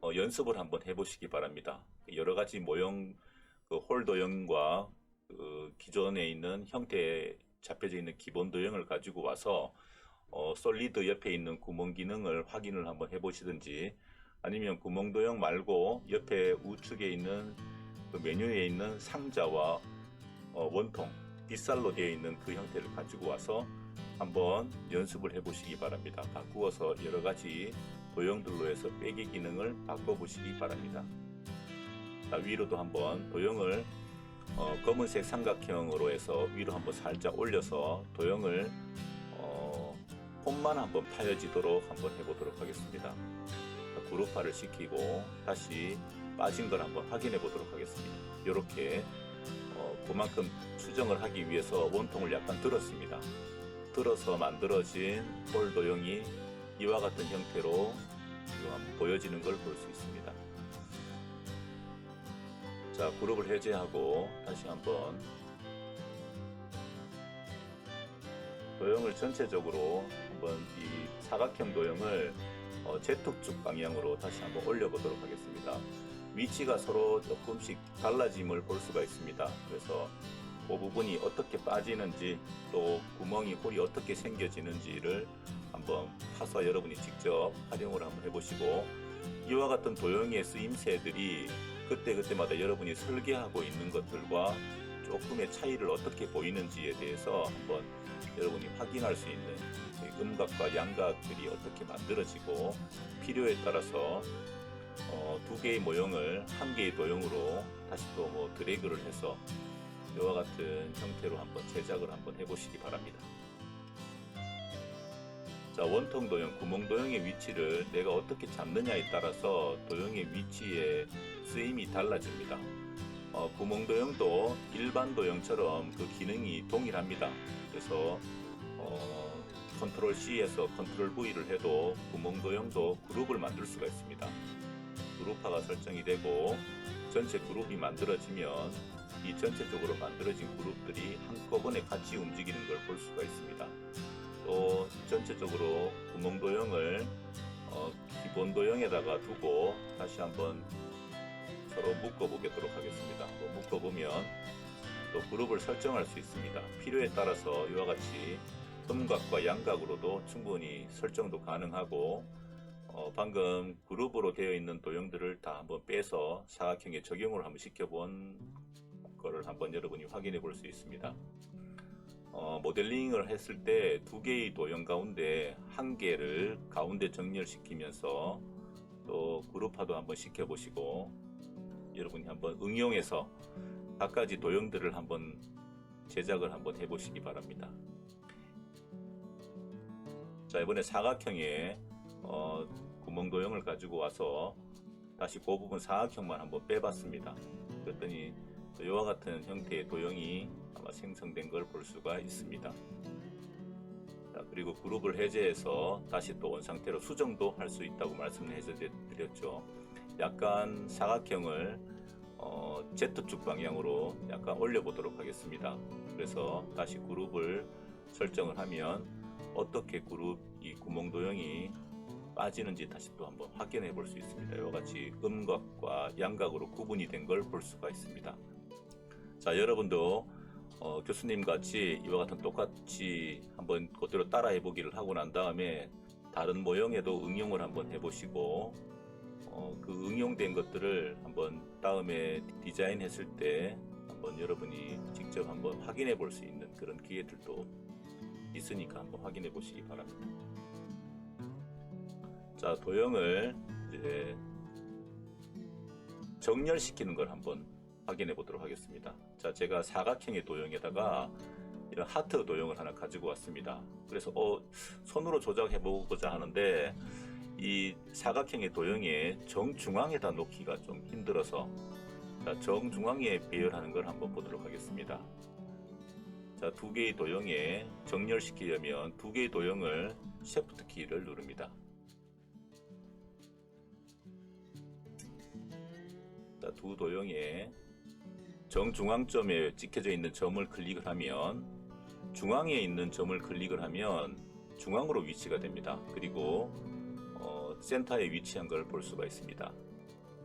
연습을 한번 해보시기 바랍니다. 여러 가지 모형 홀 도형과 기존에 있는 형태에 잡혀져 있는 기본 도형을 가지고 와서 솔리드 옆에 있는 구멍 기능을 확인을 한번 해보시든지, 아니면 구멍 도형 말고 옆에 우측에 있는 그 메뉴에 있는 상자와 원통, 빗살로 되어 있는 그 형태를 가지고 와서 한번 연습을 해 보시기 바랍니다. 바꾸어서 여러 가지 도형들로 해서 빼기 기능을 바꿔 보시기 바랍니다. 자, 위로도 한번 도형을 검은색 삼각형으로 해서 위로 한번 살짝 올려서 도형을 홈만 한번 파여지도록 한번 해보도록 하겠습니다. 자, 그룹화를 시키고 다시 빠진 걸 한번 확인해 보도록 하겠습니다. 이렇게 그만큼 수정을 하기 위해서 원통을 약간 들었습니다. 들어서 만들어진 홀 도형이 이와 같은 형태로 보여지는 걸 볼 수 있습니다. 자, 그룹을 해제하고 다시 한번 도형을 전체적으로 한번 이 사각형 도형을 Z축 방향으로 다시 한번 올려보도록 하겠습니다. 위치가 서로 조금씩 달라짐을 볼 수가 있습니다. 그래서 그 부분이 어떻게 빠지는지, 또 구멍이 홀이 어떻게 생겨지는지를 한번 파서 여러분이 직접 활용을 한번 해보시고, 이와 같은 도형의 쓰임새들이 그때그때마다 여러분이 설계하고 있는 것들과 조금의 차이를 어떻게 보이는지에 대해서 한번 여러분이 확인할 수 있는 음각과 양각들이 어떻게 만들어지고, 필요에 따라서 두 개의 모형을 한 개의 도형으로 다시 또 드래그를 해서 이와 같은 형태로 한번 제작을 한번 해보시기 바랍니다. 자, 원통 도형, 구멍 도형의 위치를 내가 어떻게 잡느냐에 따라서 도형의 위치에 쓰임이 달라집니다. 구멍 도형도 일반 도형처럼 그 기능이 동일합니다. 그래서 컨트롤 C에서 컨트롤 V를 해도 구멍 도형도 그룹을 만들 수가 있습니다. 그룹화가 설정이 되고 전체 그룹이 만들어지면 이 전체적으로 만들어진 그룹들이 한꺼번에 같이 움직이는 걸 볼 수가 있습니다. 또 전체적으로 구멍 도형을 기본 도형에다가 두고 다시 한번 서로 묶어 보도록 하겠습니다. 또 묶어 보면 또 그룹을 설정할 수 있습니다. 필요에 따라서 이와 같이 음각과 양각으로도 충분히 설정도 가능하고, 방금 그룹으로 되어 있는 도형들을 다 한번 빼서 사각형에 적용을 한번 시켜본 거를 한번 여러분이 확인해 볼 수 있습니다. 모델링을 했을 때 두 개의 도형 가운데 한 개를 가운데 정렬시키면서 또 그룹화도 한번 시켜보시고, 여러분이 한번 응용해서 각가지 도형들을 한번 제작을 한번 해보시기 바랍니다. 자, 이번에 사각형에 구멍 도형을 가지고 와서 다시 그 부분 사각형만 한번 빼봤습니다. 그랬더니 이와 같은 형태의 도형이 아마 생성된 걸 볼 수가 있습니다. 자, 그리고 그룹을 해제해서 다시 또 원상태로 수정도 할 수 있다고 말씀을 해드렸죠. 약간 사각형을 Z축 방향으로 약간 올려보도록 하겠습니다. 그래서 다시 그룹을 설정을 하면 어떻게 그룹 이 구멍 도형이 빠지는지 다시 또 한번 확인해 볼 수 있습니다. 이와 같이 음각과 양각으로 구분이 된 걸 볼 수가 있습니다. 자, 여러분도 교수님 같이 이와 같은 똑같이 한번 그대로 따라해 보기를 하고 난 다음에 다른 모형에도 응용을 한번 해보시고 그 응용된 것들을 한번 다음에 디자인했을 때 한번 여러분이 직접 한번 확인해 볼 수 있는 그런 기회들도 있으니까 한번 확인해 보시기 바랍니다. 자, 도형을 이제 정렬시키는 걸 한번 확인해 보도록 하겠습니다. 자, 제가 사각형의 도형에다가 이런 하트 도형을 하나 가지고 왔습니다. 그래서 손으로 조작해 보고자 하는데 이 사각형의 도형의 정중앙에다 놓기가 좀 힘들어서 자, 정중앙에 배열하는 걸 한번 보도록 하겠습니다. 자, 두 개의 도형에 정렬시키려면 두 개의 도형을 Shift 키를 누릅니다. 자, 두 도형에 정중앙점에 찍혀져 있는 점을 클릭을 하면 중앙에 있는 점을 클릭을 하면 중앙으로 위치가 됩니다. 그리고 센터에 위치한 걸 볼 수가 있습니다.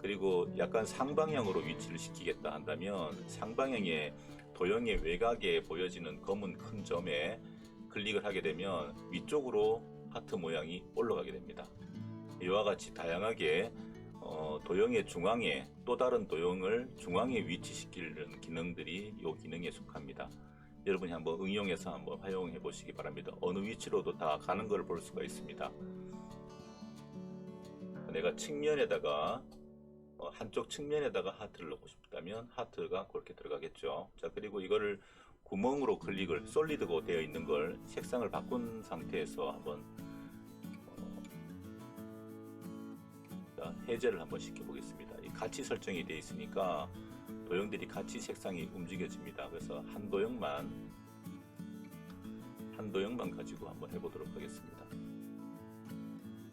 그리고 약간 상방향으로 위치를 시키겠다 한다면 상방향의 도형의 외곽에 보여지는 검은 큰 점에 클릭을 하게 되면 위쪽으로 하트 모양이 올라가게 됩니다. 이와 같이 다양하게 도형의 중앙에 또 다른 도형을 중앙에 위치시키는 기능들이 이 기능에 속합니다. 여러분이 한번 응용해서 한번 활용해 보시기 바랍니다. 어느 위치로도 다 가는 걸 볼 수가 있습니다. 내가 측면에다가 한쪽 측면에다가 하트를 넣고 싶다면 하트가 그렇게 들어가겠죠. 자, 그리고 이거를 구멍으로 클릭을 솔리드고 되어 있는 걸 색상을 바꾼 상태에서 한번 해제를 한번 시켜 보겠습니다. 같이 설정이 되어 있으니까 도형들이 같이 색상이 움직여집니다. 그래서 한 도형만 가지고 한번 해보도록 하겠습니다.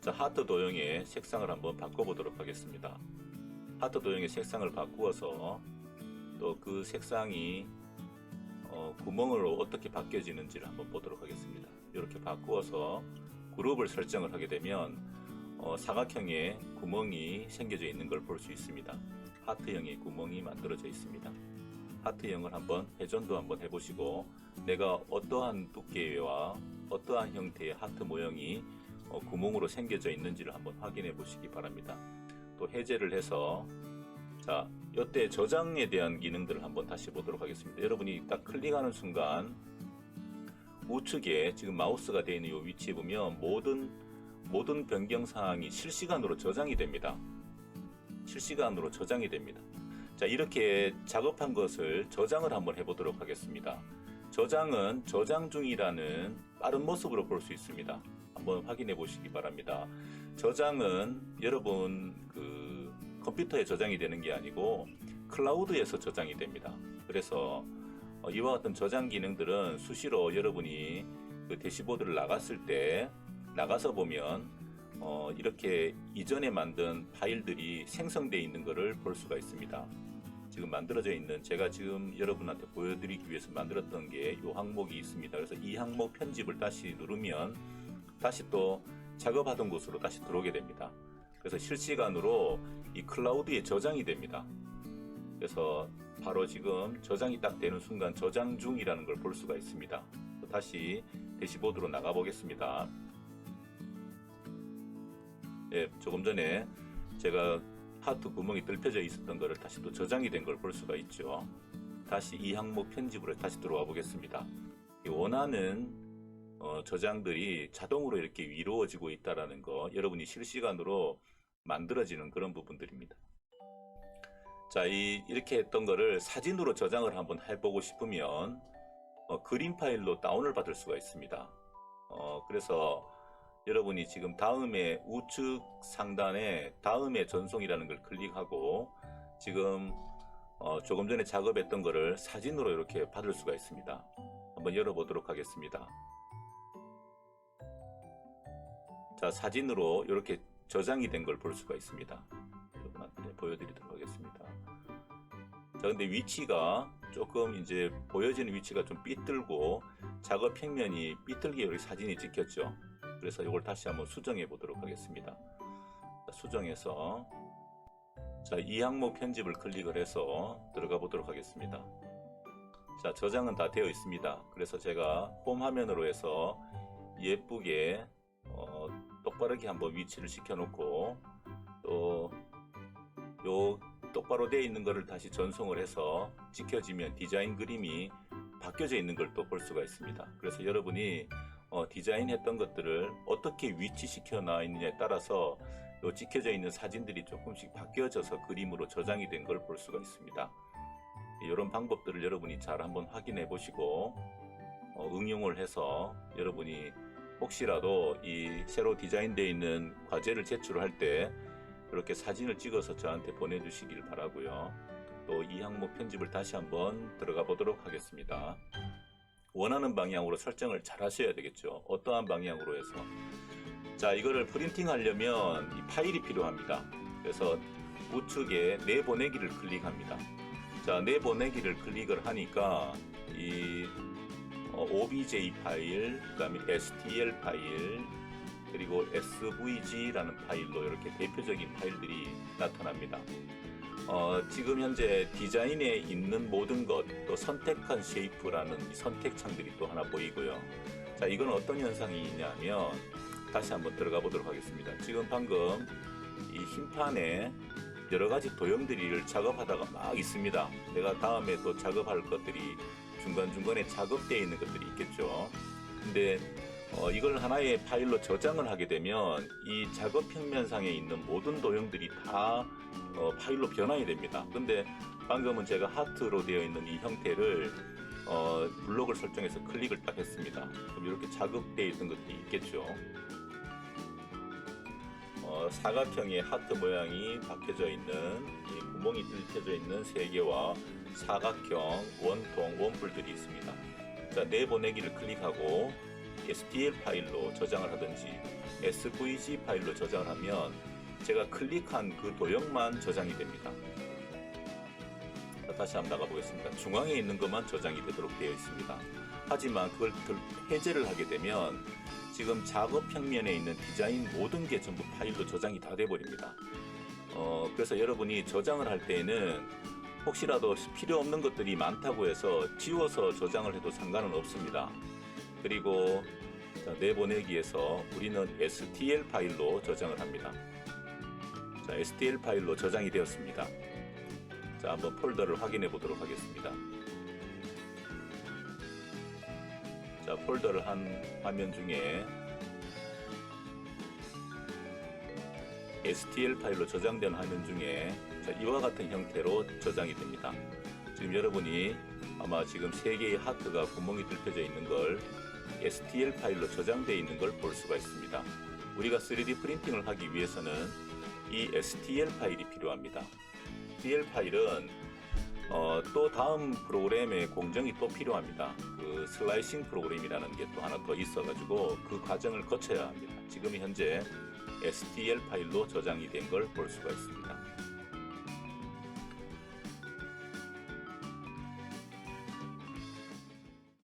자, 하트 도형의 색상을 한번 바꿔보도록 하겠습니다. 하트 도형의 색상을 바꾸어서 또 그 색상이 구멍으로 어떻게 바뀌어지는지를 한번 보도록 하겠습니다. 이렇게 바꾸어서 그룹을 설정을 하게 되면 사각형의 구멍이 생겨져 있는 걸 볼 수 있습니다. 하트형의 구멍이 만들어져 있습니다. 하트형을 한번 회전도 한번 해보시고 내가 어떠한 두께와 어떠한 형태의 하트 모형이 구멍으로 생겨져 있는지를 한번 확인해 보시기 바랍니다. 또 해제를 해서 자, 이때 저장에 대한 기능들을 한번 다시 보도록 하겠습니다. 여러분이 딱 클릭하는 순간 우측에 지금 마우스가 되어 있는 이 위치에 보면 모든 변경 사항이 실시간으로 저장이 됩니다. 실시간으로 저장이 됩니다. 자, 이렇게 작업한 것을 저장을 한번 해보도록 하겠습니다. 저장은 저장 중이라는 빠른 모습으로 볼 수 있습니다. 한번 확인해 보시기 바랍니다. 저장은 여러분 컴퓨터에 저장이 되는 게 아니고 클라우드에서 저장이 됩니다. 그래서 이와 같은 저장 기능들은 수시로 여러분이 그 대시보드를 나가서 보면 이렇게 이전에 만든 파일들이 생성되어 있는 것을 볼 수가 있습니다. 지금 만들어져 있는 제가 지금 여러분한테 보여드리기 위해서 만들었던 게 이 항목이 있습니다. 그래서 이 항목 편집을 다시 누르면 다시 또 작업하던 곳으로 다시 들어오게 됩니다. 그래서 실시간으로 이 클라우드에 저장이 됩니다. 그래서 바로 지금 저장이 딱 되는 순간 저장 중이라는 걸 볼 수가 있습니다. 다시 대시보드로 나가 보겠습니다. 예, 조금 전에 제가 하트 구멍이 뚫혀져 있었던 것을 다시 또 저장이 된 걸 볼 수가 있죠. 다시 이 항목 편집으로 다시 들어와 보겠습니다. 원하는 저장들이 자동으로 이렇게 이루어지고 있다는 거 여러분이 실시간으로 만들어지는 그런 부분들입니다. 자, 이렇게 했던 거를 사진으로 저장을 한번 해보고 싶으면 그림 파일로 다운을 받을 수가 있습니다. 그래서 여러분이 지금 다음에 우측 상단에 다음에 전송이라는 걸 클릭하고 지금 조금 전에 작업했던 거를 사진으로 이렇게 받을 수가 있습니다. 한번 열어보도록 하겠습니다. 자, 사진으로 이렇게 저장이 된 걸 볼 수가 있습니다. 여러분한테 보여드리도록 하겠습니다. 자, 근데 위치가 조금 이제 보여지는 위치가 좀 삐뚤고 작업 평면이 삐뚤게 여기 사진이 찍혔죠. 그래서 이걸 다시 한번 수정해 보도록 하겠습니다. 자, 수정해서 자, 이 항목 편집을 클릭을 해서 들어가 보도록 하겠습니다. 자, 저장은 다 되어 있습니다. 그래서 제가 홈 화면으로 해서 예쁘게 똑바르게 한번 위치를 시켜 놓고 또 요 똑바로 되어 있는 것을 다시 전송을 해서 찍혀지면 디자인 그림이 바뀌어져 있는 걸 또 볼 수가 있습니다. 그래서 여러분이 디자인했던 것들을 어떻게 위치시켜 놔 있느냐에 따라서 요 찍혀져 있는 사진들이 조금씩 바뀌어져서 그림으로 저장이 된 걸 볼 수가 있습니다. 이런 방법들을 여러분이 잘 한번 확인해 보시고 응용을 해서 여러분이 혹시라도 이 새로 디자인되어 있는 과제를 제출할 때 이렇게 사진을 찍어서 저한테 보내주시길 바라고요. 또 이 항목 편집을 다시 한번 들어가 보도록 하겠습니다. 원하는 방향으로 설정을 잘 하셔야 되겠죠. 어떠한 방향으로 해서. 자, 이거를 프린팅 하려면 이 파일이 필요합니다. 그래서 우측에 내보내기를 클릭합니다. 자, 내보내기를 클릭을 하니까 이 OBJ 파일, 그 다음에 STL 파일, 그리고 SVG라는 파일로 이렇게 대표적인 파일들이 나타납니다. 지금 현재 디자인에 있는 모든 것, 또 선택한 쉐이프라는 이 선택창들이 또 하나 보이고요. 자, 이건 어떤 현상이 있냐면 다시 한번 들어가 보도록 하겠습니다. 지금 방금 이 흰판에 여러 가지 도형들을 작업하다가 막 있습니다. 내가 다음에 또 작업할 것들이 중간중간에 작업되어 있는 것들이 있겠죠. 근데 이걸 하나의 파일로 저장을 하게 되면 이 작업 평면상에 있는 모든 도형들이 다 파일로 변환이 됩니다. 근데 방금은 제가 하트로 되어 있는 이 형태를 블록을 설정해서 클릭을 딱 했습니다. 그럼 이렇게 작업되어 있는 것들이 있겠죠. 사각형의 하트 모양이 박혀져 있는 이 구멍이 뚫혀져 있는 3개와 사각형, 원통, 원뿔들이 있습니다. 자, 내보내기를 클릭하고 STL 파일로 저장을 하든지 SVG 파일로 저장을 하면 제가 클릭한 그 도형만 저장이 됩니다. 자, 다시 한번 나가보겠습니다. 중앙에 있는 것만 저장이 되도록 되어 있습니다. 하지만 그걸 해제를 하게 되면 지금 작업 평면에 있는 디자인 모든 게 전부 파일로 저장이 다 돼버립니다. 그래서 여러분이 저장을 할 때에는 혹시라도 필요 없는 것들이 많다고 해서 지워서 저장을 해도 상관은 없습니다. 그리고 내보내기에서 우리는 STL 파일로 저장을 합니다. 자, STL 파일로 저장이 되었습니다. 자, 한번 폴더를 확인해 보도록 하겠습니다. 자, 폴더를 한 화면 중에 STL 파일로 저장된 화면 중에 자, 이와 같은 형태로 저장이 됩니다. 지금 여러분이 아마 지금 3개의 하트가 구멍이 뚫혀져 있는 걸 STL 파일로 저장되어 있는 걸 볼 수가 있습니다. 우리가 3D 프린팅을 하기 위해서는 이 STL 파일이 필요합니다. STL 파일은 또 다음 프로그램의 공정이 또 필요합니다. 그 슬라이싱 프로그램이라는 게 또 하나 더 있어가지고 그 과정을 거쳐야 합니다. 지금 현재 STL 파일로 저장이 된 걸 볼 수가 있습니다.